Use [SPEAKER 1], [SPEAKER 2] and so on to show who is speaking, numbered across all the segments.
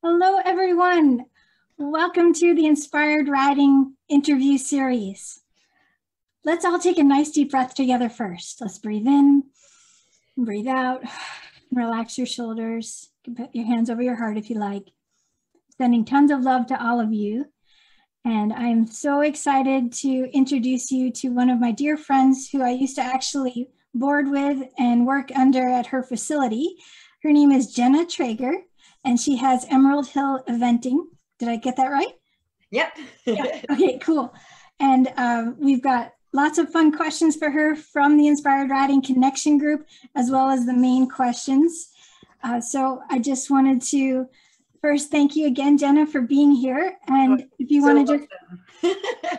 [SPEAKER 1] Hello, everyone. Welcome to the Inspired Riding interview series. Let's all take a nice deep breath together first. Let's breathe in, breathe out, relax your shoulders. You can put your hands over your heart if you like. Sending tons of love to all of you. And I'm so excited to introduce you to one of my dear friends who I used to actually board with and work under at her facility. Her name is Jenna Traeger, and she has Emerald Hill Eventing. Did I get that right?
[SPEAKER 2] Yep.
[SPEAKER 1] Yeah. Okay, cool. And we've got lots of fun questions for her from the Inspired Riding Connection group, as well as the main questions. So I just wanted to first thank you again, Jenna, for being here. And if you want to just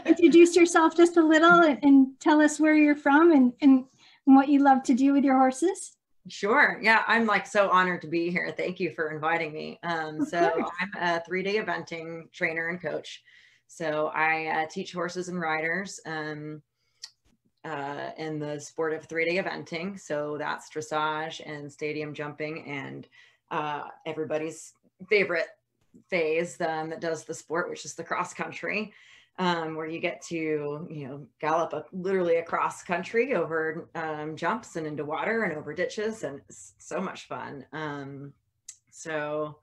[SPEAKER 1] introduce yourself just a little and tell us where you're from and what you love to do with your horses.
[SPEAKER 2] Sure. Yeah, I'm like so honored to be here. Thank you for inviting me. So I'm a 3-day eventing trainer and coach. So I teach horses and riders in the sport of 3-day eventing. So that's dressage and stadium jumping and everybody's favorite phase that does the sport, which is the cross country. Where you get to, gallop literally across country over jumps and into water and over ditches, and it's so much fun. So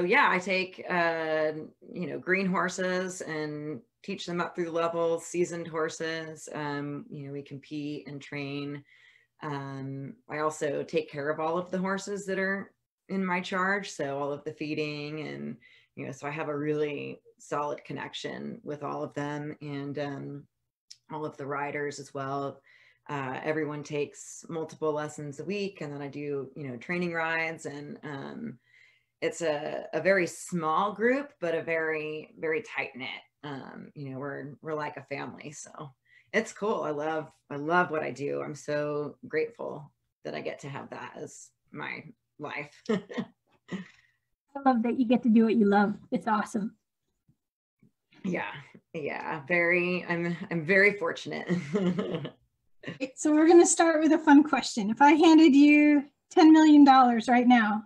[SPEAKER 2] yeah, I take, green horses and teach them up through levels, seasoned horses. We compete and train. I also take care of all of the horses that are in my charge. So all of the feeding and so I have a really solid connection with all of them and all of the riders as well. Everyone takes multiple lessons a week, and then I do, training rides, and it's a very small group, but a very, very tight knit. We're like a family, so it's cool. I love what I do. I'm so grateful that I get to have that as my life.
[SPEAKER 1] I love that you get to do what you love. It's awesome.
[SPEAKER 2] Yeah. I'm very fortunate.
[SPEAKER 1] So we're going to start with a fun question. If I handed you $10 million right now,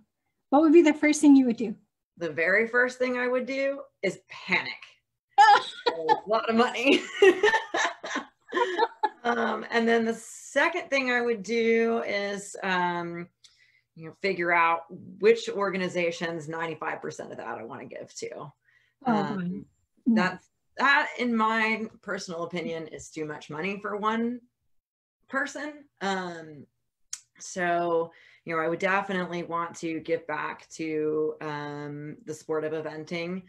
[SPEAKER 1] what would be the first thing you would do?
[SPEAKER 2] The very first thing I would do is panic. A lot of money. And then the second thing I would do is figure out which organizations 95% of that I want to give to. That, in my personal opinion, is too much money for one person. So, I would definitely want to give back to the sport of eventing.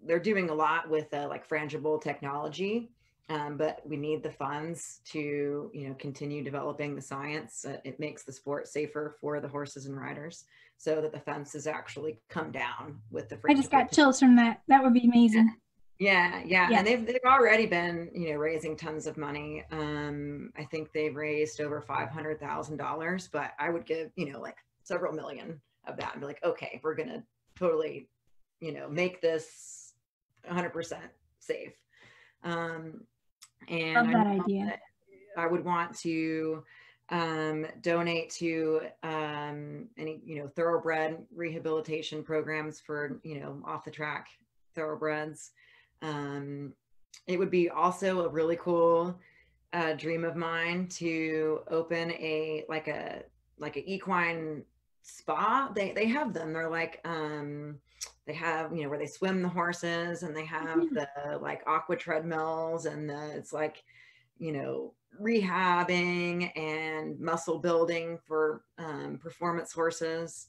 [SPEAKER 2] They're doing a lot with like frangible technology. But we need the funds to, continue developing the science. It makes the sport safer for the horses and riders, so that the fences actually come down with the.
[SPEAKER 1] I just got chills from that. That would be amazing.
[SPEAKER 2] Yeah. And they've already been, raising tons of money. I think they've raised over $500,000, but I would give, like several million of that and be like, okay, we're gonna totally, make this 100% safe. And
[SPEAKER 1] love that idea.
[SPEAKER 2] I would want to donate to any, thoroughbred rehabilitation programs for, off the track thoroughbreds. It would be also a really cool dream of mine to open a equine spa. They have them. They're like they have, where they swim the horses, and they have the like aqua treadmills, and it's like, rehabbing and muscle building for performance horses.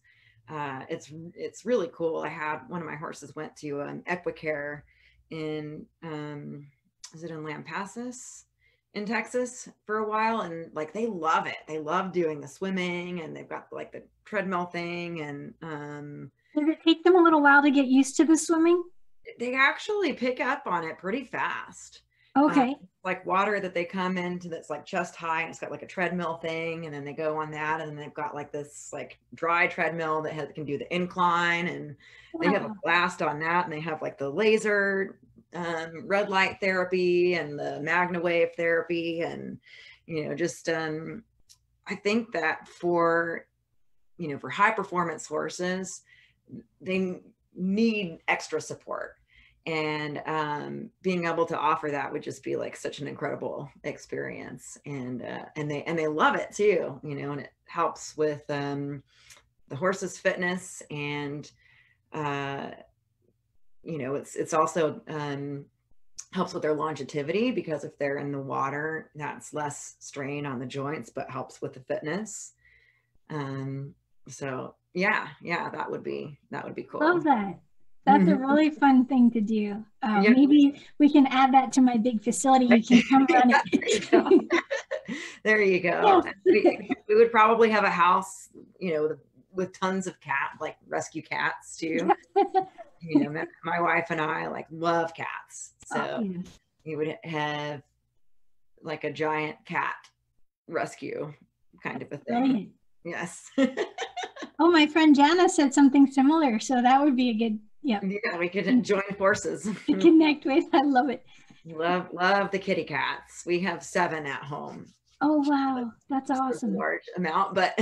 [SPEAKER 2] It's really cool. I had one of my horses went to Equicare in is it in Lampasas in Texas for a while, and like they love it. They love doing the swimming, and they've got like the treadmill thing, and
[SPEAKER 1] does it take them a little while to get used to the swimming?
[SPEAKER 2] They actually pick up on it pretty fast.
[SPEAKER 1] Okay.
[SPEAKER 2] Like water that they come into that's like chest high, and it's got like a treadmill thing, and then they go on that, and they've got like this like dry treadmill that can do the incline, and they have a blast on that, and they have like the laser red light therapy and the magna wave therapy, and just I think that for, you know, for high performance horses, they need extra support. And being able to offer that would just be like such an incredible experience. And they love it too, you know, and it helps with the horse's fitness. And you know, it's also helps with their longevity, because if they're in the water, that's less strain on the joints, but helps with the fitness. So yeah, that would be cool.
[SPEAKER 1] Love that. That's a really fun thing to do.
[SPEAKER 2] Yeah.
[SPEAKER 1] Maybe we can add that to my big facility. You can come run it.
[SPEAKER 2] There you go.
[SPEAKER 1] Yes.
[SPEAKER 2] We would probably have a house, you know, with tons of like rescue cats too. You know, my wife and I like love cats. So you would have like a giant cat rescue kind of a thing.
[SPEAKER 1] Brilliant.
[SPEAKER 2] Yes.
[SPEAKER 1] Oh, my friend Jenna said something similar. So that would be a good,
[SPEAKER 2] yeah, we could join forces.
[SPEAKER 1] To connect with. I love it.
[SPEAKER 2] Love the kitty cats. We have 7 at home.
[SPEAKER 1] Oh, wow. That's awesome.
[SPEAKER 2] A large amount, but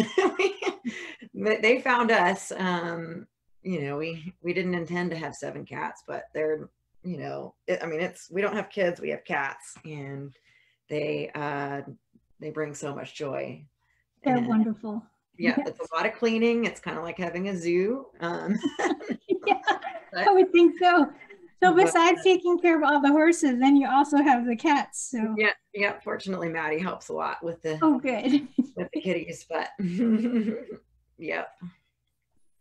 [SPEAKER 2] they found us. You know, we didn't intend to have 7 cats, but they're, you know, I mean, we don't have kids, we have cats, and they bring so much joy.
[SPEAKER 1] They're wonderful.
[SPEAKER 2] Yeah, yes. It's a lot of cleaning. It's kind of like having a zoo.
[SPEAKER 1] Yeah, I would think so. So besides taking care of all the horses, then you also have the cats. So
[SPEAKER 2] yeah. Fortunately, Maddie helps a lot with the
[SPEAKER 1] good
[SPEAKER 2] with the kitties, but yep.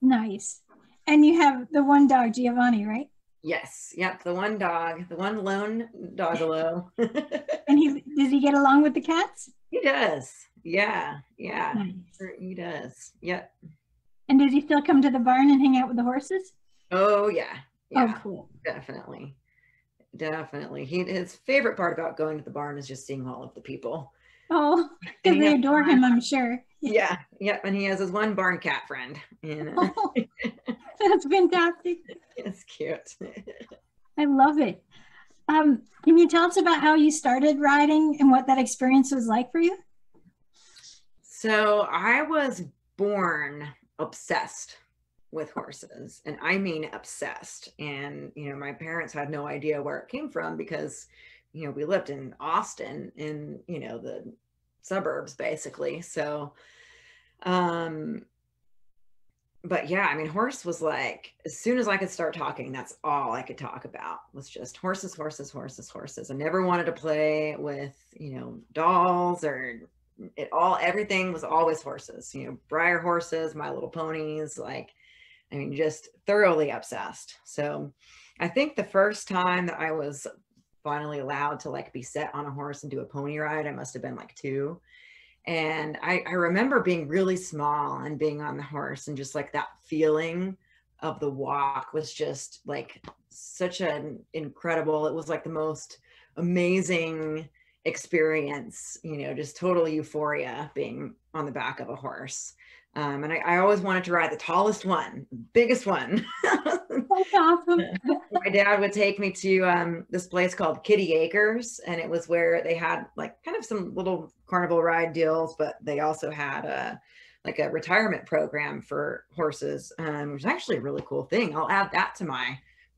[SPEAKER 1] Nice. And you have the one dog, Giovanni, right?
[SPEAKER 2] Yes. Yep. The one dog, the one lone doggalo.
[SPEAKER 1] And does he get along with the cats?
[SPEAKER 2] He does. Yeah.
[SPEAKER 1] Nice.
[SPEAKER 2] He does. Yep.
[SPEAKER 1] And does he still come to the barn and hang out with the horses?
[SPEAKER 2] Oh yeah.
[SPEAKER 1] Oh, cool.
[SPEAKER 2] Definitely. His favorite part about going to the barn is just seeing all of the people.
[SPEAKER 1] Oh, because they adore him, I'm sure.
[SPEAKER 2] Yeah. And he has his one barn cat friend. And,
[SPEAKER 1] that's fantastic.
[SPEAKER 2] It's cute.
[SPEAKER 1] I love it. Can you tell us about how you started riding and what that experience was like for you?
[SPEAKER 2] So I was born obsessed with horses, and I mean obsessed. And, you know, my parents had no idea where it came from, because, you know, we lived in Austin, in, you know, the suburbs basically. So, but yeah, I mean, horse was like, as soon as I could start talking, that's all I could talk about, was just horses. I never wanted to play with, you know, dolls or everything was always horses, you know, Breyer horses, My Little Ponies, like, I mean, just thoroughly obsessed. So I think the first time that I was finally allowed to like be set on a horse and do a pony ride, I must have been like 2. And I remember being really small and being on the horse, and just like that feeling of the walk was just like such an incredible, it was like the most amazing experience, you know, just total euphoria being on the back of a horse. And I always wanted to ride the tallest one, biggest one.
[SPEAKER 1] That's awesome.
[SPEAKER 2] My dad would take me to this place called Kitty Acres, and it was where they had like kind of some little carnival ride deals, but they also had like a retirement program for horses, which was actually a really cool thing. I'll add that to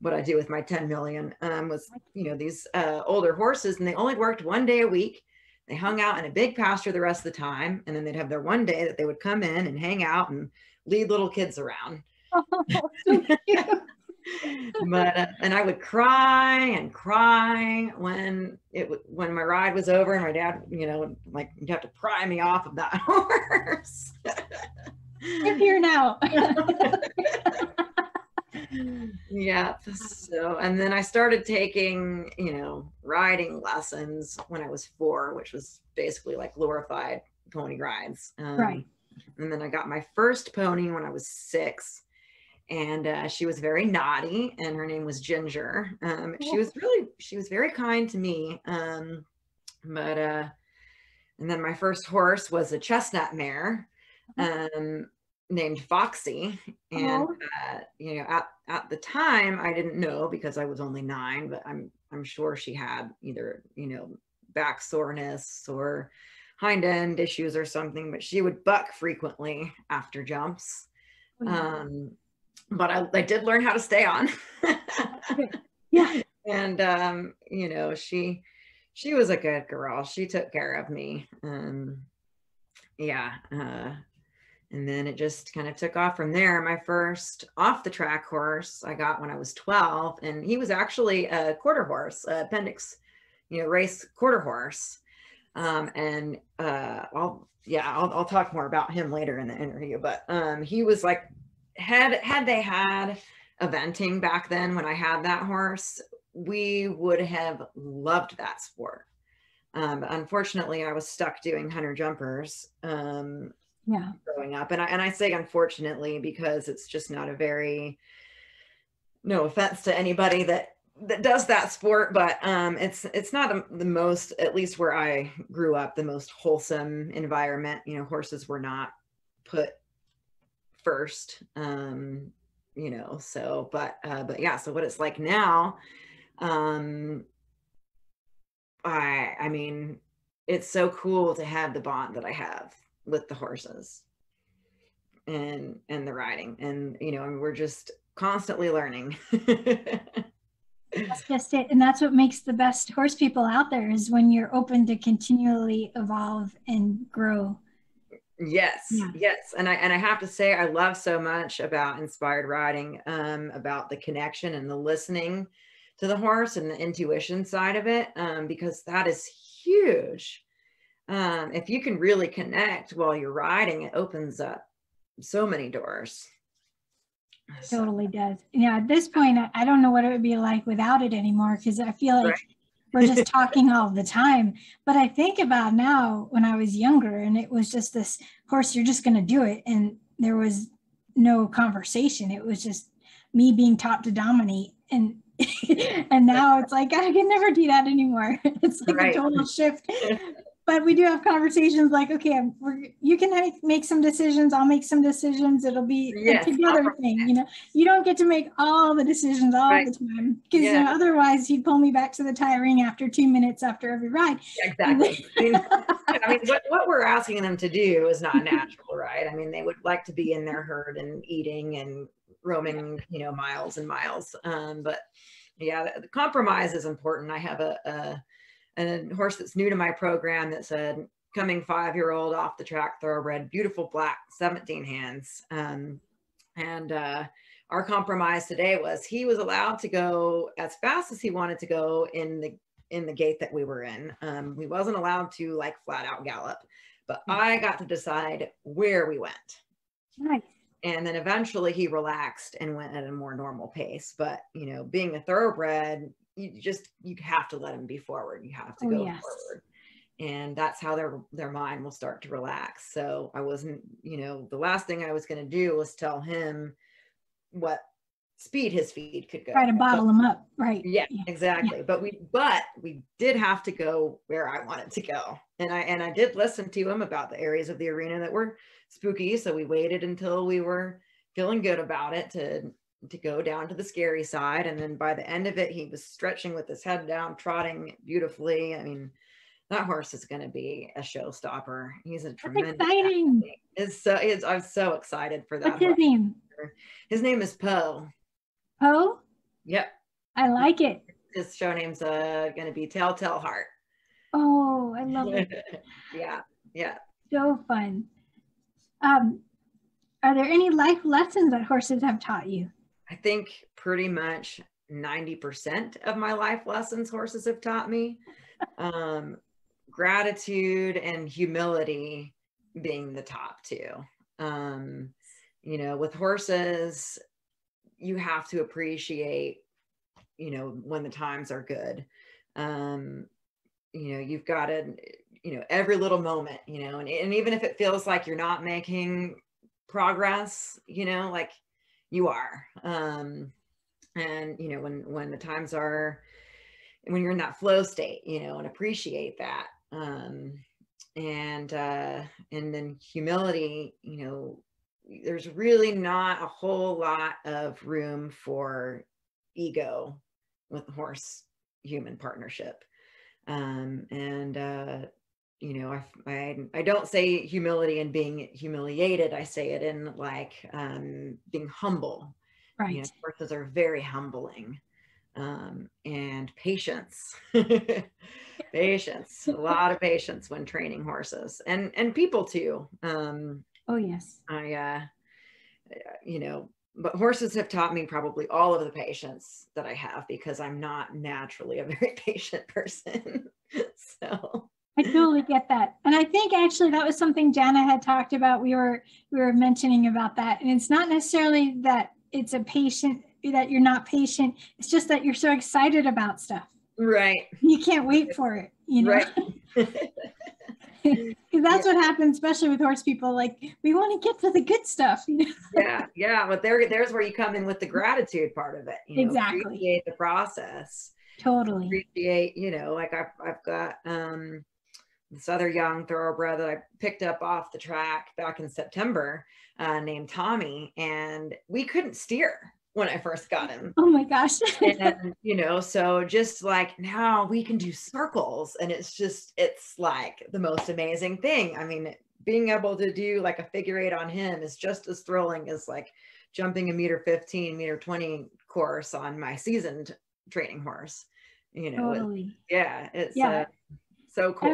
[SPEAKER 2] what I do with my 10 million, was, you know, these older horses, and they only worked 1 day a week. They hung out in a big pasture the rest of the time, and then they'd have their 1 day that they would come in and hang out and lead little kids around.
[SPEAKER 1] Oh, so cute.
[SPEAKER 2] But and I would cry and cry when my ride was over, and my dad, you know, would, like, you'd have to pry me off of that horse.
[SPEAKER 1] I'm here now.
[SPEAKER 2] Yeah. So, and then I started taking, you know, riding lessons when I was 4, which was basically like glorified pony rides.
[SPEAKER 1] Right.
[SPEAKER 2] And then I got my first pony when I was 6, and she was very naughty, and her name was Ginger. She was very kind to me. But and then my first horse was a chestnut mare, named Foxy. And you know, at the time I didn't know, because I was only 9, but I'm sure she had either, you know, back soreness or hind end issues or something, but she would buck frequently after jumps. But I did learn how to stay on.
[SPEAKER 1] Yeah.
[SPEAKER 2] And you know, she was a good girl. She took care of me. Yeah. And then it just kind of took off from there. My first off the track horse I got when I was 12, and he was actually a quarter horse, appendix, you know, race quarter horse. And I'll talk more about him later in the interview, but he was like, had they had eventing back then when I had that horse, we would have loved that sport. Unfortunately, I was stuck doing hunter jumpers growing up. And I say unfortunately because it's just not a very, no offense to anybody that does that sport, but it's not the most, at least where I grew up, the most wholesome environment. You know, horses were not put first, you know, so but yeah, so what it's like now, I mean, it's so cool to have the bond that I have with the horses and the riding, and you know, I mean, we're just constantly learning.
[SPEAKER 1] That's just it. And that's what makes the best horse people out there, is when you're open to continually evolve and grow.
[SPEAKER 2] Yes,
[SPEAKER 1] Yeah.
[SPEAKER 2] yes. And I have to say, I love so much about inspired riding, about the connection and the listening to the horse and the intuition side of it, because that is huge. If you can really connect while you're riding, it opens up so many doors.
[SPEAKER 1] Totally does. Yeah, at this point, I don't know what it would be like without it anymore, because I feel like we're just talking all the time. But I think about now when I was younger and it was just this horse, you're just going to do it. And there was no conversation. It was just me being taught to dominate. And and now it's like, I can never do that anymore. It's like a total shift. But we do have conversations like, okay, you can make some decisions, I'll make some decisions. It'll be a together thing, you know. You don't get to make all the decisions all the time, because you know, otherwise he'd pull me back to the tie ring after 2 minutes after every ride.
[SPEAKER 2] Exactly. I mean, what we're asking them to do is not natural, right? I mean, they would like to be in their herd and eating and roaming, you know, miles and miles. But yeah, the compromise is important. I have a horse that's new to my program that's a coming 5-year-old off the track thoroughbred, beautiful black, 17 hands. Our compromise today was he was allowed to go as fast as he wanted to go in the gait that we were in. We wasn't allowed to like flat out gallop, but I got to decide where we went.
[SPEAKER 1] Nice.
[SPEAKER 2] And then eventually he relaxed and went at a more normal pace. But, you know, being a thoroughbred, you have to let them be forward. You have to go forward. And that's how their mind will start to relax. So I wasn't, you know, the last thing I was going to do was tell him what speed his feed could go.
[SPEAKER 1] Try to bottle him up. Right.
[SPEAKER 2] Yeah, exactly. Yeah. But we did have to go where I wanted to go. And I did listen to him about the areas of the arena that were spooky. So we waited until we were feeling good about it to go down to the scary side. And then by the end of it, he was stretching with his head down, trotting beautifully. I mean, that horse is going to be a showstopper. He's a tremendous.
[SPEAKER 1] Exciting.
[SPEAKER 2] I'm so excited for that.
[SPEAKER 1] What's his name?
[SPEAKER 2] His name is Poe.
[SPEAKER 1] Poe?
[SPEAKER 2] Yep.
[SPEAKER 1] I like it.
[SPEAKER 2] His show name's going to be Telltale Heart.
[SPEAKER 1] Oh, I love it.
[SPEAKER 2] Yeah.
[SPEAKER 1] So fun. Are there any life lessons that horses have taught you?
[SPEAKER 2] I think pretty much 90% of my life lessons horses have taught me. Gratitude and humility being the top two. You know, with horses, you have to appreciate, you know, when the times are good. You know, you've got to, you know, every little moment, you know, and even if it feels like you're not making progress, you know, like you are. And, you know, when the times are, when you're in that flow state, you know, and appreciate that. And then humility, you know, there's really not a whole lot of room for ego with the horse human partnership. you know, I don't say humility and being humiliated. I say it in like being humble.
[SPEAKER 1] Right.
[SPEAKER 2] You know, horses are very humbling. And patience. Patience, a lot of patience when training horses, and people too.
[SPEAKER 1] Oh yes.
[SPEAKER 2] You know, but horses have taught me probably all of the patience that I have, because I'm not naturally a very patient person. So
[SPEAKER 1] I totally get that. And I think actually that was something Jenna had talked about. We were mentioning about that. And it's not necessarily that it's a patient, that you're not patient. It's just that you're so excited about stuff.
[SPEAKER 2] right.
[SPEAKER 1] You can't wait for it, you know?
[SPEAKER 2] Right.
[SPEAKER 1] Because that's what happens, especially with horse people. Like, we want to get to the good stuff, you know?
[SPEAKER 2] Yeah. But there's where you come in with the gratitude part of it. You know,
[SPEAKER 1] Exactly.
[SPEAKER 2] appreciate the process.
[SPEAKER 1] Totally.
[SPEAKER 2] Appreciate, you know, like I've got this other young thoroughbred that I picked up off the track back in September, named Tommy, and we couldn't steer when I first got him.
[SPEAKER 1] Oh my gosh.
[SPEAKER 2] And, you know, so just like now we can do circles, and it's like the most amazing thing. I mean, being able to do like a figure 8 on him is just as thrilling as like jumping a 1.15 meter, 1.20 course on my seasoned training horse. You know,
[SPEAKER 1] Totally.
[SPEAKER 2] it's so cool.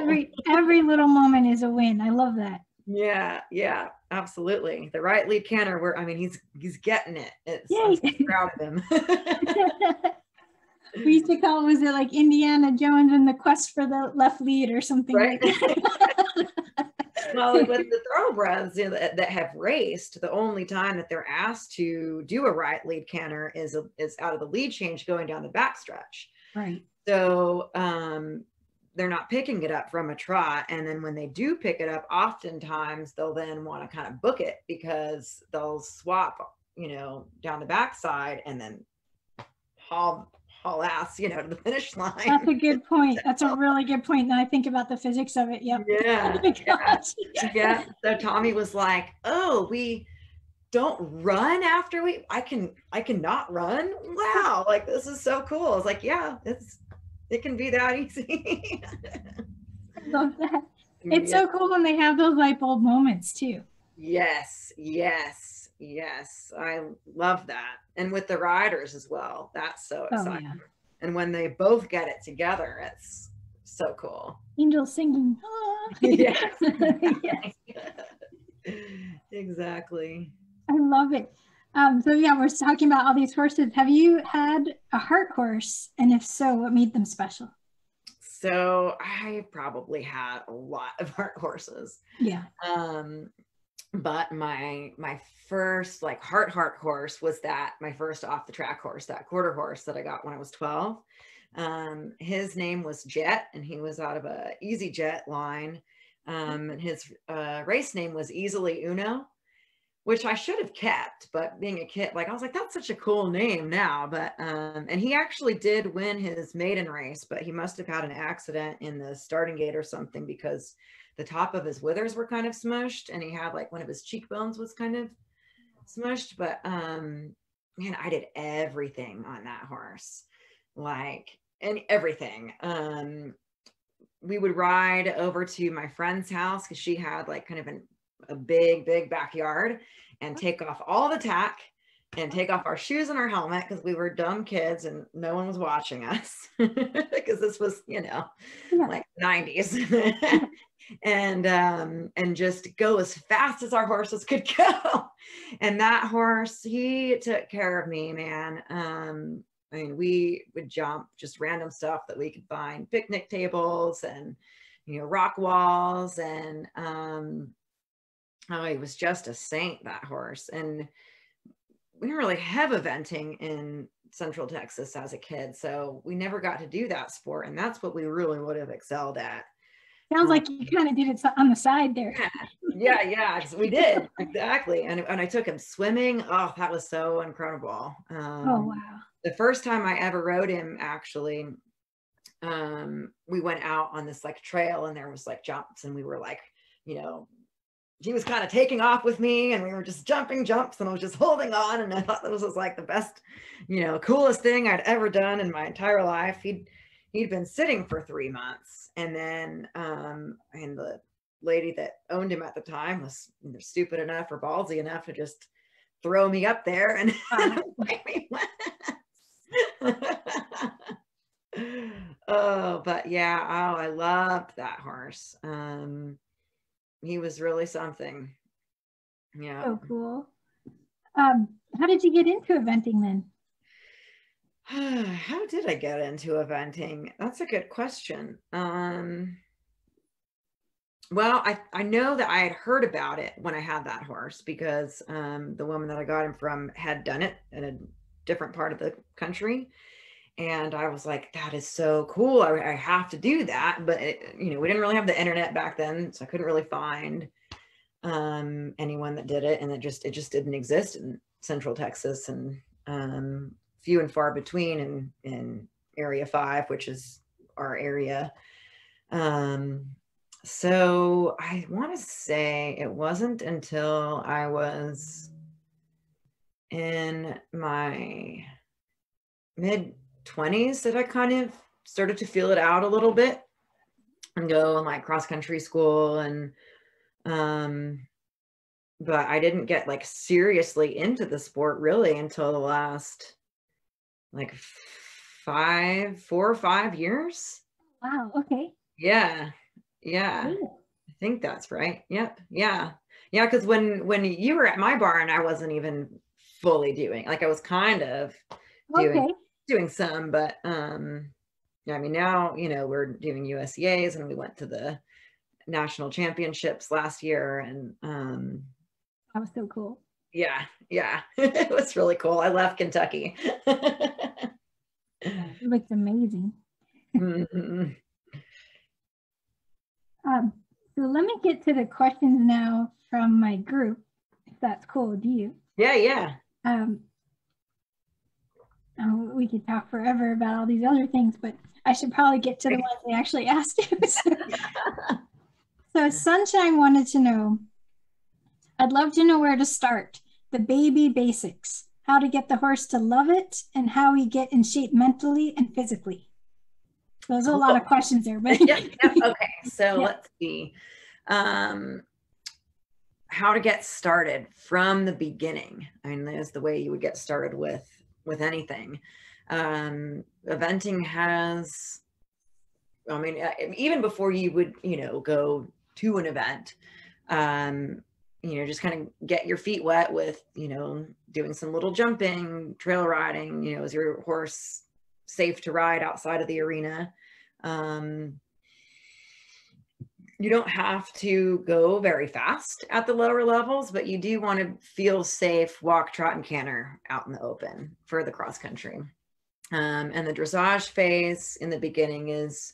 [SPEAKER 1] Every little moment is a win. I love that.
[SPEAKER 2] Yeah, absolutely. The right lead canter, I mean, he's getting it. I'm so proud of him.
[SPEAKER 1] We used to call, was it like Indiana Jones and the quest for the left lead or something, right? Like that.
[SPEAKER 2] Well, with the thoroughbreds, you know, that have raced, the only time that they're asked to do a right lead canter is out of the lead change going down the backstretch.
[SPEAKER 1] Right.
[SPEAKER 2] So they're not picking it up from a trot. And then when they do pick it up, oftentimes they'll then want to kind of book it, because they'll swap, you know, down the backside and then haul ass, you know, to the finish line.
[SPEAKER 1] That's a good point. That's a really good point. Now I think about the physics of it. Yep.
[SPEAKER 2] Yeah. So Tommy was like, oh, we don't run after I can not run. Wow. Like, this is so cool. I was like, yeah, it can be that easy.
[SPEAKER 1] I love that. It's so cool when they have those light bulb moments too.
[SPEAKER 2] Yes. I love that. And with the riders as well. That's so exciting. Oh, yeah. And when they both get it together, it's so cool.
[SPEAKER 1] Angels singing.
[SPEAKER 2] Yeah. Yes. Exactly.
[SPEAKER 1] I love it. So yeah, we're talking about all these horses. Have you had a heart horse? And if so, what made them special?
[SPEAKER 2] So I probably had a lot of heart horses.
[SPEAKER 1] Yeah.
[SPEAKER 2] But my first like heart horse was my first off the track horse, that quarter horse that I got when I was 12. His name was Jet, and he was out of a Easy Jet line. And his race name was Easily Uno, which I should have kept, but being a kid, like I was like, that's such a cool name now. But and he actually did win his maiden race, but he must have had an accident in the starting gate or something, because the top of his withers were kind of smushed, and he had like one of his cheekbones was kind of smushed. But man, I did everything on that horse, like, and everything. We would ride over to my friend's house, because she had like kind of a big backyard, and take off all the tack and take off our shoes and our helmet, because we were dumb kids and no one was watching us, because this was, you know, like 90s. And just go as fast as our horses could go. And that horse, he took care of me, man. I mean, we would jump just random stuff that we could find, picnic tables and, you know, rock walls. And he was just a saint, that horse. And we didn't really have eventing in Central Texas as a kid, so we never got to do that sport. And that's what we really would have excelled at.
[SPEAKER 1] Sounds like you kind of did it on the side there.
[SPEAKER 2] Yeah, we did. Exactly. And I took him swimming. Oh, that was so incredible.
[SPEAKER 1] Oh, wow.
[SPEAKER 2] The first time I ever rode him, actually, we went out on this like trail, and there was like jumps, and we were like, you know, he was kind of taking off with me, and we were just jumping jumps, and I was just holding on. And I thought this was like the best, you know, coolest thing I'd ever done in my entire life. he'd been sitting for 3 months. And then, and the lady that owned him at the time was stupid enough or ballsy enough to just throw me up there and make me oh, but yeah, oh, I loved that horse. He was really something. Yeah.
[SPEAKER 1] So cool. How did you get into eventing then?
[SPEAKER 2] How did I get into eventing? That's a good question. Well, I know that I had heard about it when I had that horse because the woman that I got him from had done it in a different part of the country. And I was like, that is so cool. I have to do that. But, we didn't really have the internet back then, so I couldn't really find anyone that did it. And it just didn't exist in Central Texas, and few and far between in Area 5, which is our area. So I want to say it wasn't until I was in my mid-20s that I kind of started to feel it out a little bit and go in like cross country school. And but I didn't get like seriously into the sport really until the last like 4 or 5 years.
[SPEAKER 1] Wow. Okay.
[SPEAKER 2] Yeah. I think that's right. Yep. Yeah. Because when you were at my barn, I wasn't even fully doing, like I was kind of doing some, but I mean, now, we're doing USEAs, and we went to the national championships last year, and
[SPEAKER 1] that was so cool.
[SPEAKER 2] Yeah. It was really cool. I left Kentucky.
[SPEAKER 1] It looked amazing.
[SPEAKER 2] Mm-hmm.
[SPEAKER 1] So let me get to the questions now from my group, if that's cool with you.
[SPEAKER 2] Yeah.
[SPEAKER 1] We could talk forever about all these other things, but I should probably get to the ones they actually asked you. So Sunshine wanted to know, I'd love to know where to start. The baby basics, how to get the horse to love it, and how we get in shape mentally and physically. There's a lot of questions there, but
[SPEAKER 2] yep. Okay. So let's see. How to get started from the beginning. I mean, there's the way you would get started with anything. Eventing has, I mean, even before you would, go to an event, just kind of get your feet wet with, doing some little jumping, trail riding, is your horse safe to ride outside of the arena? You don't have to go very fast at the lower levels, but you do want to feel safe, walk, trot, and canter out in the open for the cross country. And the dressage phase in the beginning is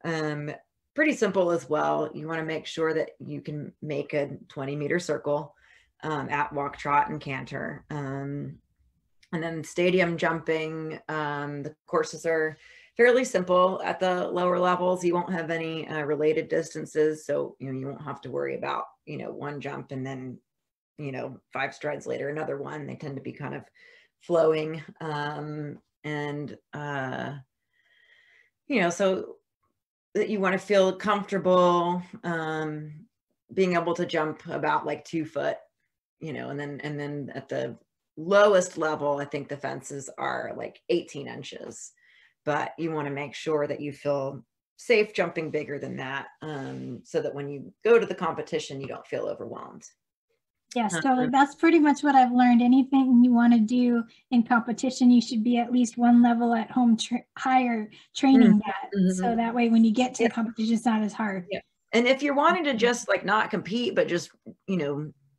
[SPEAKER 2] pretty simple as well. You want to make sure that you can make a 20-meter circle at walk, trot, and canter. And then stadium jumping, the courses are fairly simple at the lower levels. You won't have any related distances. So, you won't have to worry about, one jump and then, 5 strides later, another one. They tend to be kind of flowing. So that you want to feel comfortable being able to jump about like 2 foot, and then at the lowest level, I think the fences are like 18 inches. But you want to make sure that you feel safe jumping bigger than that, so that when you go to the competition, you don't feel overwhelmed.
[SPEAKER 1] Yes, totally. That's pretty much what I've learned. Anything you want to do in competition, you should be at least one level at home higher training that. So that way, when you get to the competition, it's not as hard.
[SPEAKER 2] Yeah. And if you're wanting to just like not compete, but just,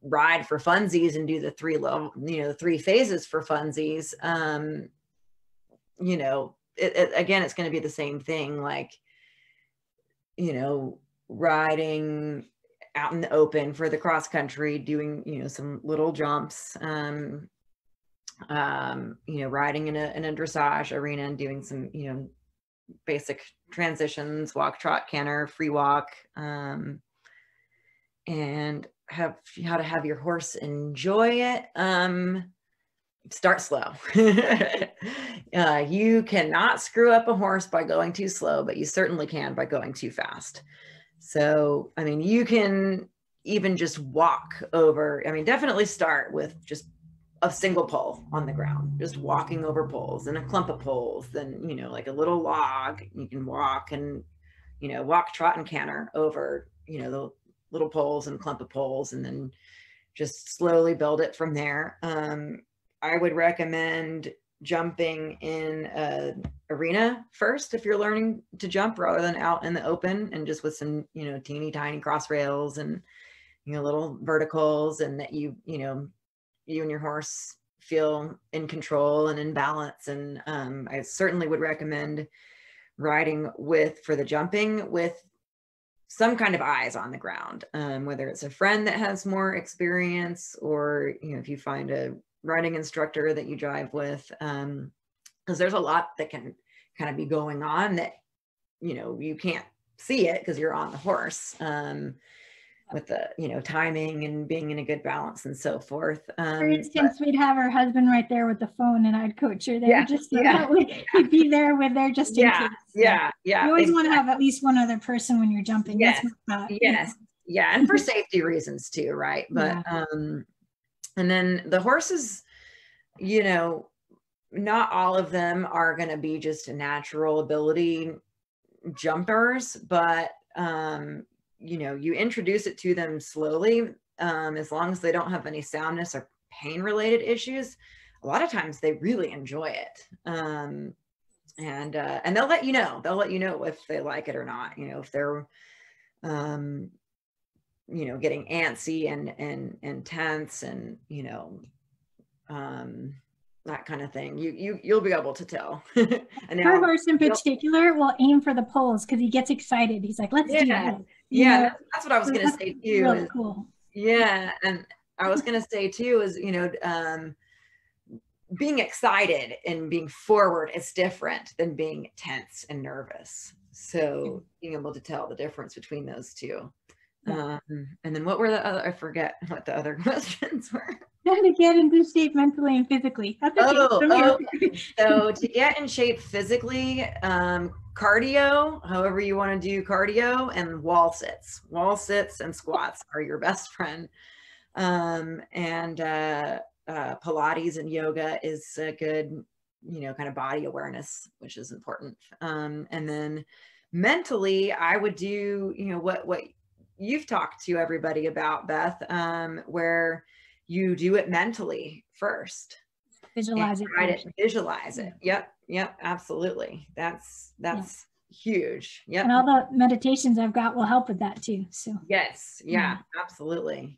[SPEAKER 2] ride for funsies and do the 3 level, the 3 phases for funsies, again, it's going to be the same thing, like, riding out in the open for the cross country, doing, some little jumps, riding in a dressage arena and doing some, basic transitions, walk, trot, canter, free walk, and how to have your horse enjoy it. start slow. You cannot screw up a horse by going too slow, but you certainly can by going too fast. So, I mean, you can even just walk over. I mean, definitely start with just a single pole on the ground, just walking over poles and a clump of poles, then, you know, like a little log, you can walk and, you know, walk, trot, and canter over, you know, the little poles and clump of poles, and then just slowly build it from there. I would recommend jumping in an arena first if you're learning to jump, rather than out in the open and just with some, you know, teeny tiny cross rails and, you know, little verticals, and that you know, you and your horse feel in control and in balance. And I certainly would recommend riding for the jumping with some kind of eyes on the ground, whether it's a friend that has more experience, or, you know, if you find a riding instructor that you drive with, because there's a lot that can kind of be going on that, you know, you can't see it because you're on the horse, with the, you know, timing and being in a good balance and so forth.
[SPEAKER 1] For instance, we'd have her husband right there with the phone, and I'd coach her there,
[SPEAKER 2] Yeah,
[SPEAKER 1] just so that he'd be there with her just in case.
[SPEAKER 2] Yeah.
[SPEAKER 1] You always want to have at least one other person when you're jumping.
[SPEAKER 2] Yes.
[SPEAKER 1] That's my thought.
[SPEAKER 2] Yes. Yeah. And for safety reasons too, right? But and then the horses, you know, not all of them are going to be just a natural ability jumpers, but you know, you introduce it to them slowly, as long as they don't have any soundness or pain related issues. A lot of times they really enjoy it, and they'll let you know. They'll let you know if they like it or not. You know, if they're you know, getting antsy and tense, and, you know, that kind of thing. You'll be able to tell. And
[SPEAKER 1] her horse in particular will aim for the poles because he gets excited. He's like, let's do it.
[SPEAKER 2] Yeah, that's what I was going to say too.
[SPEAKER 1] Really cool.
[SPEAKER 2] Yeah, and I was going to say too is, you know, being excited and being forward is different than being tense and nervous. So being able to tell the difference between those two. And then what were the other? I forget what the other questions were.
[SPEAKER 1] How to get into shape mentally and physically. That's okay.
[SPEAKER 2] So to get in shape physically, cardio, however you want to do cardio, and wall sits and squats are your best friend. And Pilates and yoga is a good, you know, kind of body awareness, which is important. And then mentally, I would do, you know, what you've talked to everybody about, Beth, where you do it mentally first.
[SPEAKER 1] Visualize it.
[SPEAKER 2] Visualize it. Yep, absolutely. That's huge. Yep.
[SPEAKER 1] And all the meditations I've got will help with that too. So
[SPEAKER 2] yes, yeah. Absolutely.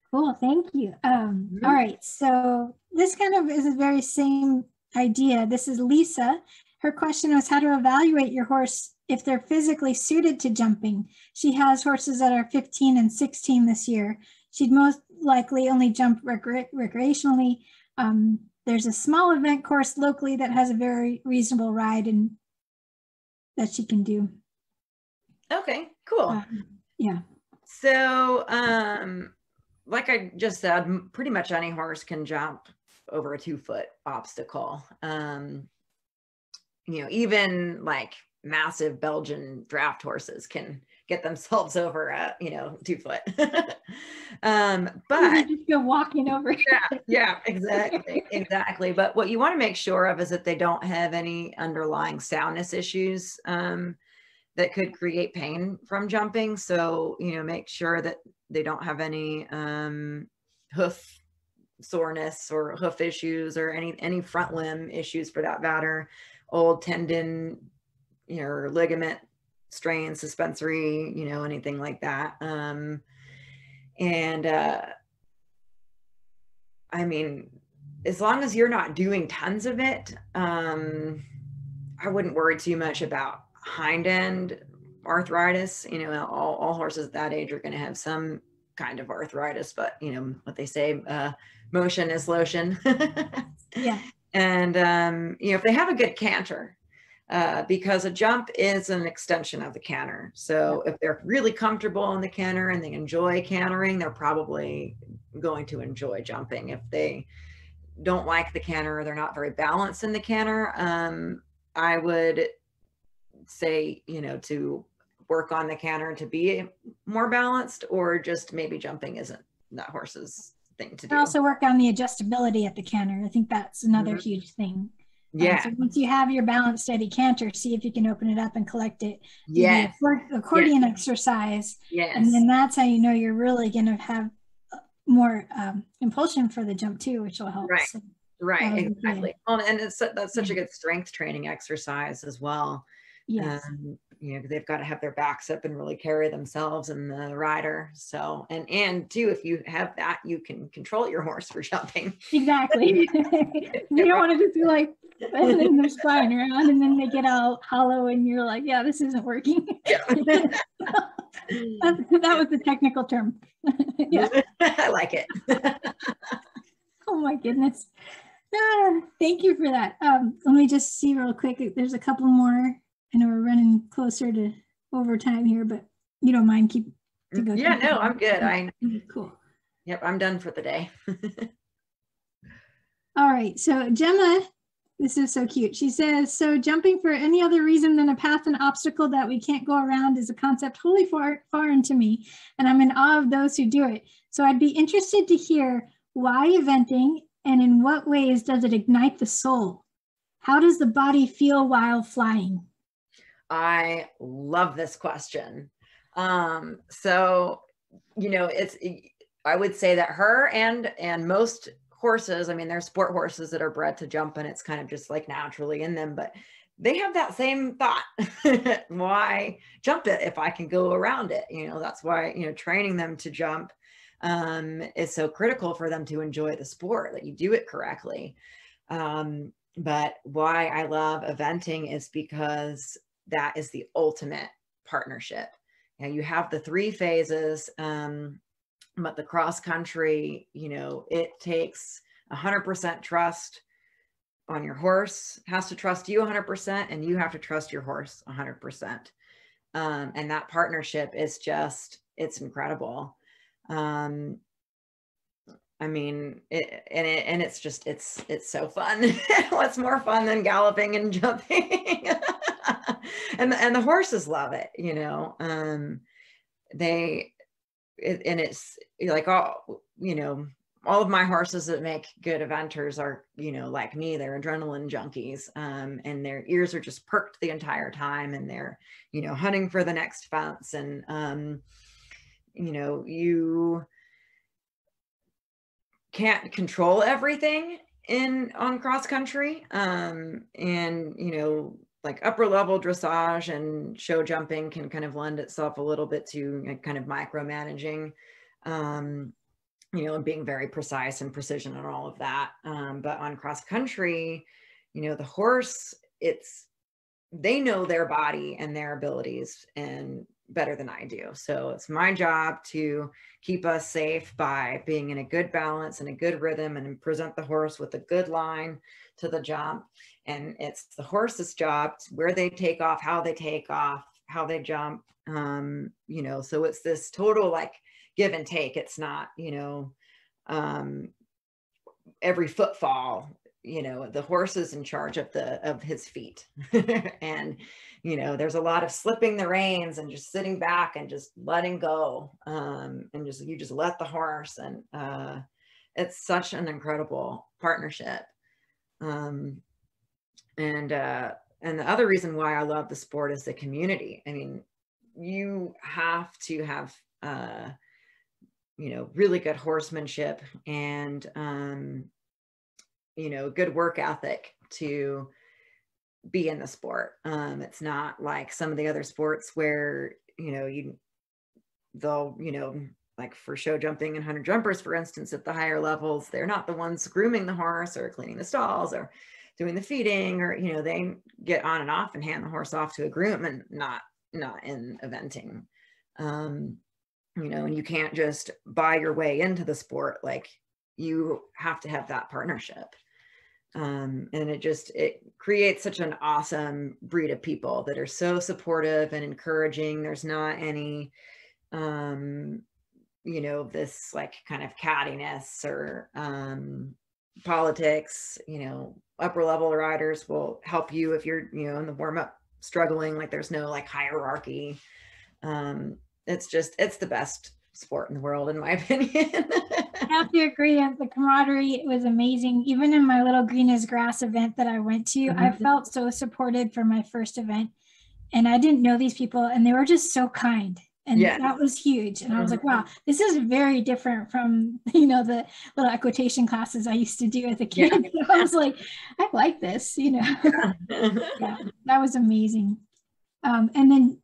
[SPEAKER 1] Cool, thank you. All right, so this kind of is a very same idea. This is Lisa. Her question was how to evaluate your horse if they're physically suited to jumping. She has horses that are 15 and 16 this year. She'd most likely only jump recreationally. There's a small event course locally that has a very reasonable ride and that she can do.
[SPEAKER 2] Okay, cool.
[SPEAKER 1] Yeah.
[SPEAKER 2] So, like I just said, pretty much any horse can jump over a 2-foot obstacle. You know, even like massive Belgian draft horses can get themselves over a, you know, 2 foot. But
[SPEAKER 1] just go walking over.
[SPEAKER 2] Yeah, exactly. But what you want to make sure of is that they don't have any underlying soundness issues that could create pain from jumping. So, you know, make sure that they don't have any hoof soreness or hoof issues or any front limb issues for that matter, old tendon, you know, or ligament strain, suspensory, you know, anything like that. I mean, as long as you're not doing tons of it, I wouldn't worry too much about hind end arthritis. You know, all horses at that age are going to have some kind of arthritis, but you know what they say, motion is lotion.
[SPEAKER 1] Yeah.
[SPEAKER 2] And, you know, if they have a good canter, because a jump is an extension of the canter. So if they're really comfortable in the canter and they enjoy cantering, they're probably going to enjoy jumping. If they don't like the canter or they're not very balanced in the canter, I would say, you know, to work on the canter to be more balanced, or just maybe jumping isn't that horse's thing to do.
[SPEAKER 1] Also work on the adjustability at the canter. I think that's another huge thing.
[SPEAKER 2] Yeah.
[SPEAKER 1] So once you have your balanced, steady canter, see if you can open it up and collect it.
[SPEAKER 2] Yeah.
[SPEAKER 1] Accordion exercise.
[SPEAKER 2] Yes.
[SPEAKER 1] And then that's how you know you're really going to have more impulsion for the jump too, which will help.
[SPEAKER 2] Right.
[SPEAKER 1] So
[SPEAKER 2] right. Exactly. Well, and that's such a good strength training exercise as well.
[SPEAKER 1] Yes.
[SPEAKER 2] You know, they've got to have their backs up and really carry themselves and the rider. So, and too, if you have that, you can control your horse for jumping.
[SPEAKER 1] Exactly. You don't want to just be like bending their spine around and then they get all hollow and you're like, yeah, this isn't working.
[SPEAKER 2] Yeah.
[SPEAKER 1] that was the technical term. Yeah.
[SPEAKER 2] I like it.
[SPEAKER 1] Oh my goodness. Thank you for that. Let me just see real quick. There's a couple more. I know we're running closer to overtime here, but you don't mind keep to go.
[SPEAKER 2] Yeah, no, I'm good.
[SPEAKER 1] Cool.
[SPEAKER 2] Yep, I'm done for the day.
[SPEAKER 1] All right, so Gemma, this is so cute. She says, so jumping for any other reason than a path and obstacle that we can't go around is a concept wholly foreign to me, and I'm in awe of those who do it. So I'd be interested to hear why eventing, and in what ways does it ignite the soul? How does the body feel while flying?
[SPEAKER 2] I love this question. So, you know, I would say that her and most horses, I mean, there's sport horses that are bred to jump and it's kind of just like naturally in them, but they have that same thought. Why jump it if I can go around it? You know, that's why, you know, training them to jump is so critical for them to enjoy the sport, that you do it correctly. But why I love eventing is because that is the ultimate partnership. You know, you have the 3 phases, but the cross country, you know, it takes 100% trust on your horse, has to trust you 100%, and you have to trust your horse 100%. And that partnership is just, it's incredible. I mean, it's just, it's so fun. What's more fun than galloping and jumping? and the horses love it, you know. It's like all, you know, all of my horses that make good eventers are, you know, like me, they're adrenaline junkies, and their ears are just perked the entire time, and they're, you know, hunting for the next fence. And you know, you can't control everything on cross country, and you know, like upper level dressage and show jumping can kind of lend itself a little bit to kind of micromanaging, you know, and being very precise and precision and all of that. But on cross country, you know, the horse, they know their body and their abilities and better than I do. So it's my job to keep us safe by being in a good balance and a good rhythm, and present the horse with a good line to the jump. And it's the horse's job where they take off, how they take off, how they jump, you know, so it's this total like give and take. It's not, you know, every footfall, you know, the horse is in charge of his feet. And, you know, there's a lot of slipping the reins and just sitting back and just letting go, and you just let the horse. And it's such an incredible partnership. And the other reason why I love the sport is the community. I mean, you have to have, you know, really good horsemanship and, you know, good work ethic to be in the sport. It's not like some of the other sports where, you know, they'll, you know, like for show jumping and 100 jumpers, for instance, at the higher levels, they're not the ones grooming the horse or cleaning the stalls or doing the feeding, or, you know, they get on and off and hand the horse off to a groom, and not in eventing. You know, and you can't just buy your way into the sport. Like, you have to have that partnership. And it creates such an awesome breed of people that are so supportive and encouraging. There's not any, you know, this like kind of cattiness or politics. You know, upper level riders will help you if you're, you know, in the warm up struggling. Like there's no like hierarchy. It's the best sport in the world, in my opinion.
[SPEAKER 1] I have to agree. The camaraderie was amazing. Even in my little green as grass event that I went to, I felt so supported for my first event. And I didn't know these people, and they were just so kind. And that was huge. And I was like, wow, this is very different from, you know, the little equitation classes I used to do as a kid. So I was like, I like this, you know. Yeah, that was amazing. And then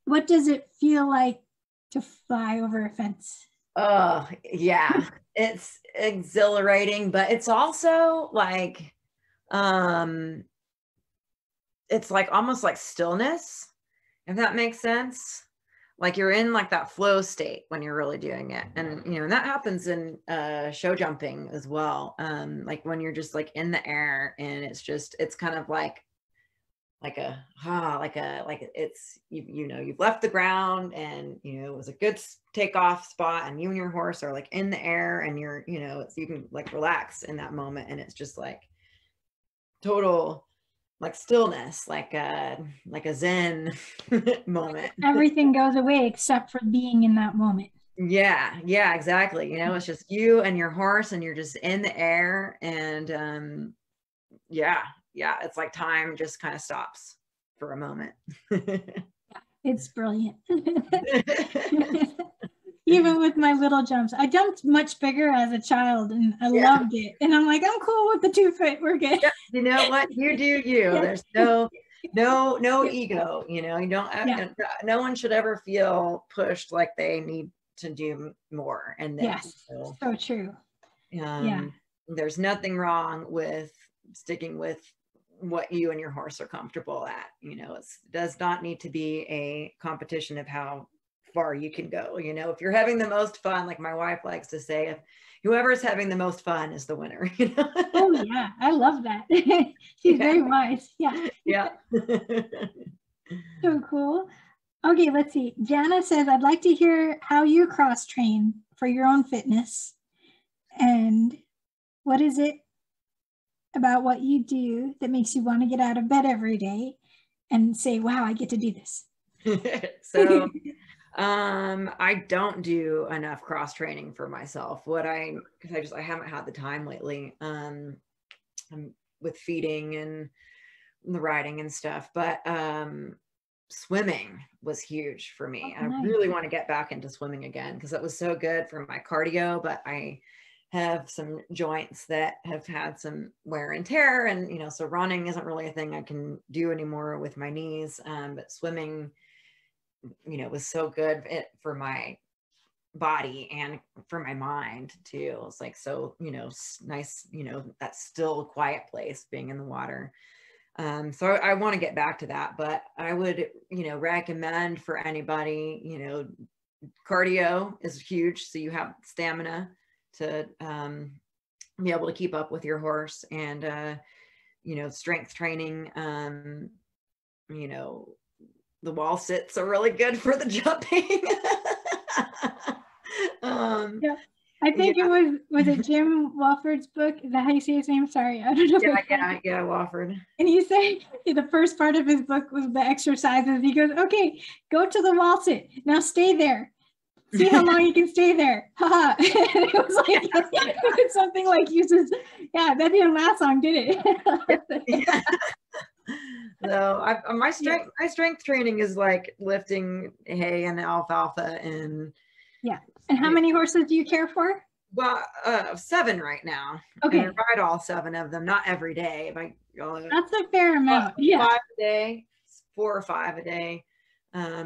[SPEAKER 1] what does it feel like to fly over a fence?
[SPEAKER 2] Oh, yeah. It's exhilarating, but it's also like, it's like almost like stillness, if that makes sense. Like you're in like that flow state when you're really doing it. And, you know, and that happens in show jumping as well. Like when you're just like in the air and it's kind of like it's, you know, you've left the ground and, you know, it was a good takeoff spot and you and your horse are like in the air and you're, you know, you can like relax in that moment. And it's just like total like stillness, like a Zen moment.
[SPEAKER 1] Everything goes away except for being in that moment.
[SPEAKER 2] Yeah, exactly. You know, it's just you and your horse and you're just in the air and yeah, it's like time just kind of stops for a moment.
[SPEAKER 1] It's brilliant. Even with my little jumps, I jumped much bigger as a child and I loved it. And I'm like, I'm cool with the 2 foot. We're good.
[SPEAKER 2] Yeah, you know what? You do you. There's no ego. You know, you don't. No one should ever feel pushed like they need to do more. And then,
[SPEAKER 1] so true.
[SPEAKER 2] There's nothing wrong with sticking with what you and your horse are comfortable at. You know, it does not need to be a competition of how far you can go. You know, if you're having the most fun, like my wife likes to say, if whoever's having the most fun is the winner. You know?
[SPEAKER 1] Oh yeah, I love that. She's very wise. Yeah. So cool. Okay, let's see. Jana says, I'd like to hear how you cross train for your own fitness, and what is it about what you do that makes you want to get out of bed every day and say, wow, I get to do this?
[SPEAKER 2] So I don't do enough cross training for myself. Because I haven't had the time lately. With feeding and the riding and stuff, but swimming was huge for me. I really want to get back into swimming again because it was so good for my cardio, but I have some joints that have had some wear and tear, and you know, so running isn't really a thing I can do anymore with my knees. But swimming, you know, was so good for my body and for my mind too. It's like, so, you know, nice, you know, that still quiet place being in the water. So I want to get back to that, but I would, you know, recommend for anybody, you know, cardio is huge. So you have stamina to be able to keep up with your horse, and, you know, strength training, you know, the wall sits are really good for the jumping.
[SPEAKER 1] I think it was it Jim Wofford's book? Is that how you say his name? Sorry, I don't know.
[SPEAKER 2] Yeah, Wofford.
[SPEAKER 1] And he said the first part of his book was the exercises. He goes, okay, go to the wall sit. Now stay there. See how long you can stay there. Haha. It was like it was something like uses. Yeah, that didn't last long, did it?
[SPEAKER 2] So my strength training is like lifting hay and alfalfa and.
[SPEAKER 1] Yeah. And how many horses do you care for?
[SPEAKER 2] Well, 7 right now.
[SPEAKER 1] Okay.
[SPEAKER 2] And I ride all 7 of them, not every day.
[SPEAKER 1] That's a fair amount.
[SPEAKER 2] 5 a day, 4 or 5 a day,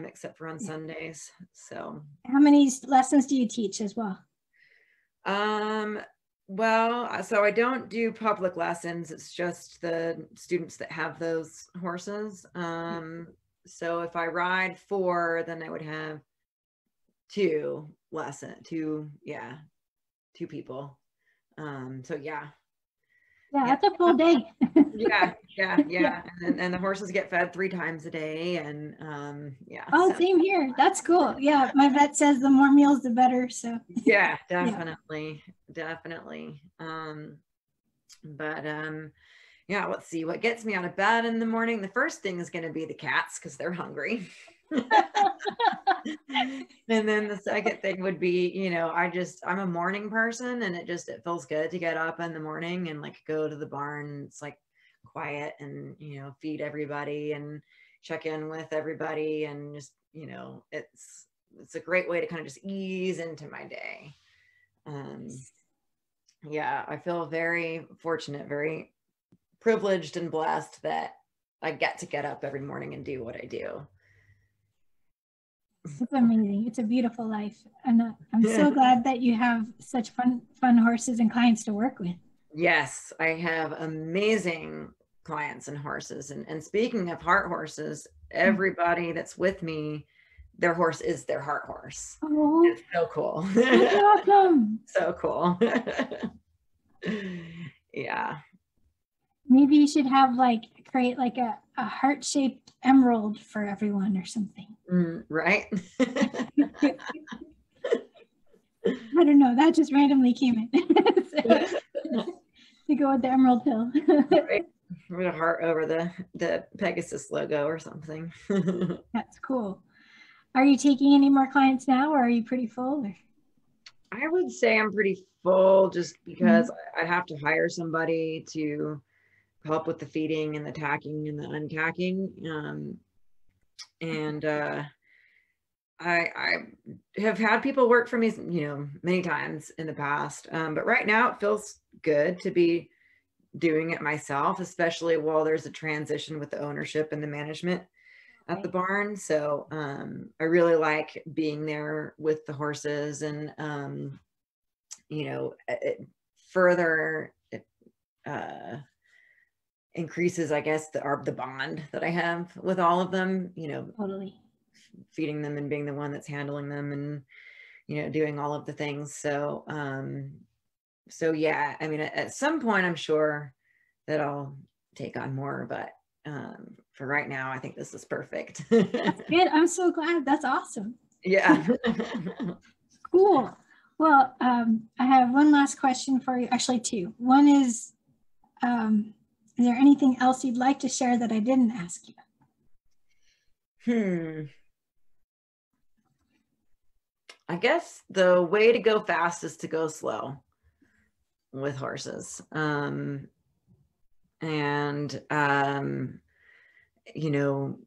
[SPEAKER 2] except for on Sundays. So.
[SPEAKER 1] How many lessons do you teach as well?
[SPEAKER 2] Well, so I don't do public lessons. It's just the students that have those horses. So if I ride 4, then I would have 2 people. So yeah.
[SPEAKER 1] Yeah, that's a full day.
[SPEAKER 2] Yeah. And the horses get fed 3 times a day, and yeah.
[SPEAKER 1] Oh,
[SPEAKER 2] So.
[SPEAKER 1] same here. That's cool. Yeah, my vet says the more meals, the better. So
[SPEAKER 2] Yeah, definitely. But yeah, let's see what gets me out of bed in the morning. The first thing is going to be the cats because they're hungry. And then the second thing would be, you know, I'm a morning person, and it feels good to get up in the morning and like go to the barn. It's like quiet, and, you know, feed everybody and check in with everybody, and just, you know, it's a great way to kind of just ease into my day. Yeah, I feel very fortunate, very privileged and blessed that I get to get up every morning and do what I do.
[SPEAKER 1] it's amazing. It's a beautiful life. And I'm so glad that you have such fun horses and clients to work with.
[SPEAKER 2] Yes, I have amazing clients and horses. And speaking of heart horses, everybody that's with me, their horse is their heart horse.
[SPEAKER 1] Oh,
[SPEAKER 2] it's so cool.
[SPEAKER 1] That's awesome.
[SPEAKER 2] So cool. Yeah.
[SPEAKER 1] Maybe you should have create like a heart-shaped emerald for everyone or something.
[SPEAKER 2] Right.
[SPEAKER 1] I don't know. That just randomly came in. To go with the emerald pill.
[SPEAKER 2] Right. With a heart over the Pegasus logo or something.
[SPEAKER 1] That's cool. Are you taking any more clients now, or are you pretty full? Or?
[SPEAKER 2] I would say I'm pretty full, just because I'd have to hire somebody to help with the feeding and the tacking and the untacking. And I have had people work for me, you know, many times in the past, but right now it feels good to be doing it myself, especially while there's a transition with the ownership and the management at the barn. So I really like being there with the horses, and you know, it further increases, I guess, the bond that I have with all of them, you know.
[SPEAKER 1] Totally.
[SPEAKER 2] Feeding them and being the one that's handling them, and, you know, doing all of the things. So so yeah, I mean, at some point I'm sure that I'll take on more, but for right now I think this is perfect.
[SPEAKER 1] That's good. I'm so glad. That's awesome.
[SPEAKER 2] Yeah.
[SPEAKER 1] Cool. Well, I have one last question for you. Actually, 2. One is there anything else you'd like to share that I didn't ask you?
[SPEAKER 2] I guess the way to go fast is to go slow with horses. You know,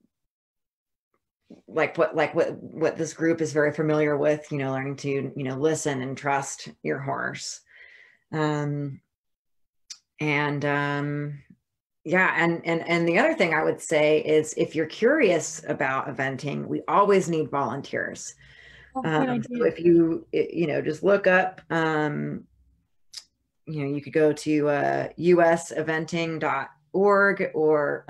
[SPEAKER 2] like what this group is very familiar with, you know, learning to, you know, listen and trust your horse. Yeah, and the other thing I would say is, if you're curious about eventing, we always need volunteers. So if you know, just look up, you know, you could go to useventing.org, or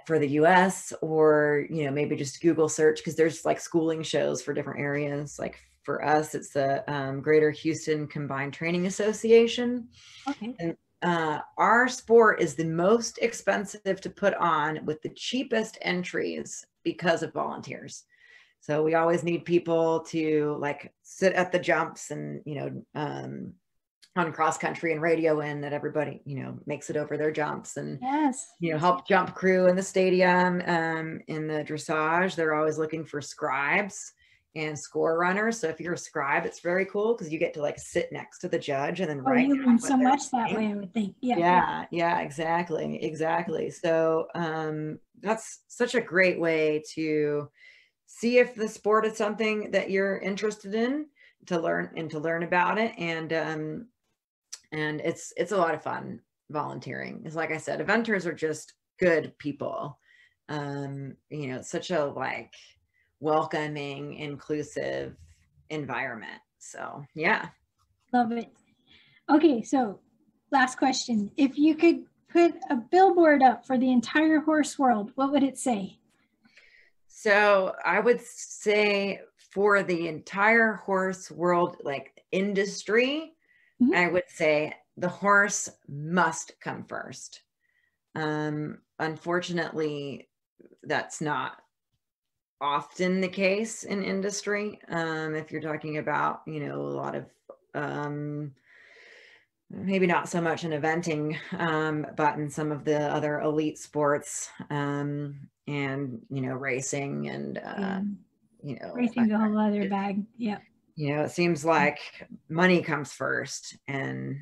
[SPEAKER 2] for the US, or, you know, maybe just Google search, because there's like schooling shows for different areas. Like for us, it's the Greater Houston Combined Training Association.
[SPEAKER 1] Okay.
[SPEAKER 2] And our sport is the most expensive to put on, with the cheapest entries, because of volunteers. So we always need people to like sit at the jumps, and, you know, on cross country, and radio in that everybody, you know, makes it over their jumps, and, you know, help jump crew in the stadium. In the dressage, they're always looking for scribes and score runners. So if you're a scribe, it's very cool, because you get to like sit next to the judge and then write.
[SPEAKER 1] You learn so much that way, I would think.
[SPEAKER 2] Yeah, exactly. So that's such a great way to see if the sport is something that you're interested in, to learn about it. And it's a lot of fun volunteering. It's like I said, eventers are just good people. You know, it's such a like welcoming, inclusive environment. So yeah.
[SPEAKER 1] Love it. Okay, so last question. If you could put a billboard up for the entire horse world, what would it say?
[SPEAKER 2] So I would say, for the entire horse world, like industry, I would say the horse must come first. Unfortunately, that's not often the case in industry. If you're talking about, you know, a lot of, maybe not so much in eventing, but in some of the other elite sports, and, you know, racing and, you know,
[SPEAKER 1] Racing's a whole other bag. Yeah.
[SPEAKER 2] You know, it seems like money comes first and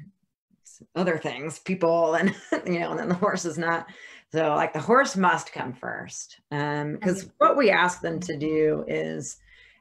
[SPEAKER 2] other things, people, and, you know, and then the horse is not. So like the horse must come first, because what we ask them to do is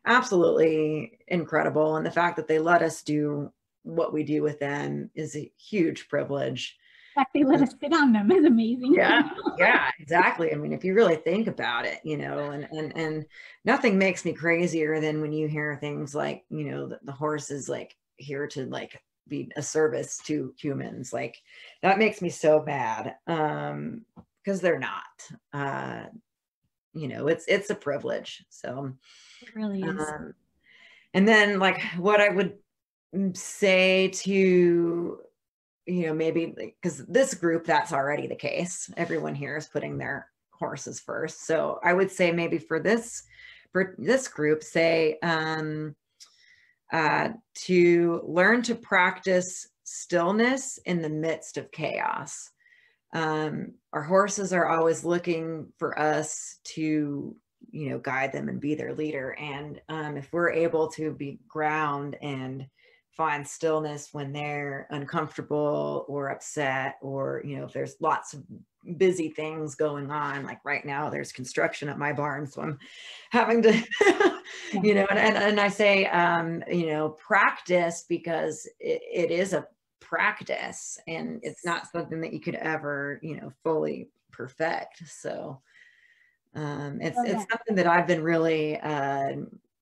[SPEAKER 2] absolutely incredible. And the fact that they let us do what we do with them is a huge privilege.
[SPEAKER 1] In fact, they let us sit on them is amazing.
[SPEAKER 2] Yeah, yeah, exactly. I mean, if you really think about it, you know, and nothing makes me crazier than when you hear things like, you know, the horse is like here to like be a service to humans. Like that makes me so mad, because they're not. You know, it's a privilege. So
[SPEAKER 1] it really is.
[SPEAKER 2] And then like what I would say to, you know, maybe because this group, that's already the case. Everyone here is putting their horses first. So I would say maybe for this group, say to learn to practice stillness in the midst of chaos. Our horses are always looking for us to, you know, guide them and be their leader. And if we're able to be ground and find stillness when they're uncomfortable or upset, or, you know, if there's lots of busy things going on, like right now there's construction at my barn, so I'm having to you know, and I say, you know, practice, because it is a practice and it's not something that you could ever, you know, fully perfect. So it's something that I've been really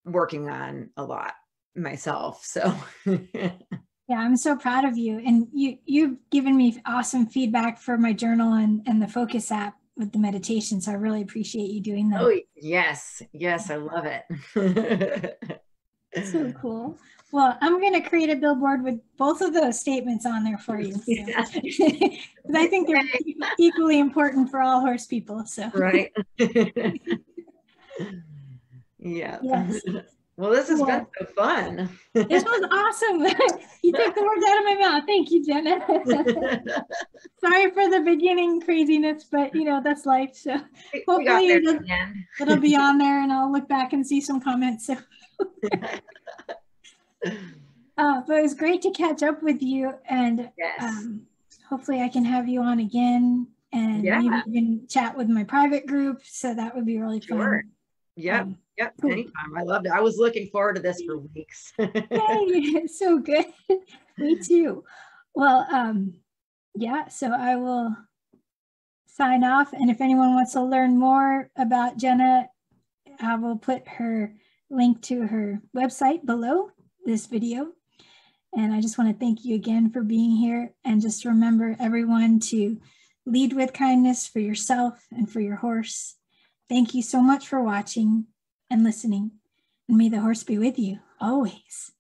[SPEAKER 2] working on a lot myself. So
[SPEAKER 1] yeah, I'm so proud of you. And you've given me awesome feedback for my journal and the Focus app with the meditation. So I really appreciate you doing that.
[SPEAKER 2] Oh, yes. Yes, I love it.
[SPEAKER 1] So cool. Well, I'm going to create a billboard with both of those statements on there for you. So. Yeah. Because I think they're equally important for all horse people. So
[SPEAKER 2] right. Yeah.
[SPEAKER 1] Yes.
[SPEAKER 2] Well, this has been so fun.
[SPEAKER 1] This was awesome. You took the words out of my mouth. Thank you, Jenna. Sorry for the beginning craziness, but you know, that's life. So hopefully it'll be on there and I'll look back and see some comments. So. But it was great to catch up with you, and
[SPEAKER 2] yes.
[SPEAKER 1] Hopefully I can have you on again and maybe even chat with my private group. So that would be really fun.
[SPEAKER 2] Yep. Yep. Cool. Anytime. I loved it. I was looking forward to this for weeks.
[SPEAKER 1] Yay, so good. Me too. Well, yeah, so I will sign off. And if anyone wants to learn more about Jenna, I will put her link to her website below this video. And I just want to thank you again for being here. And just remember, everyone, to lead with kindness for yourself and for your horse. Thank you so much for watching and listening. And may the horse be with you always.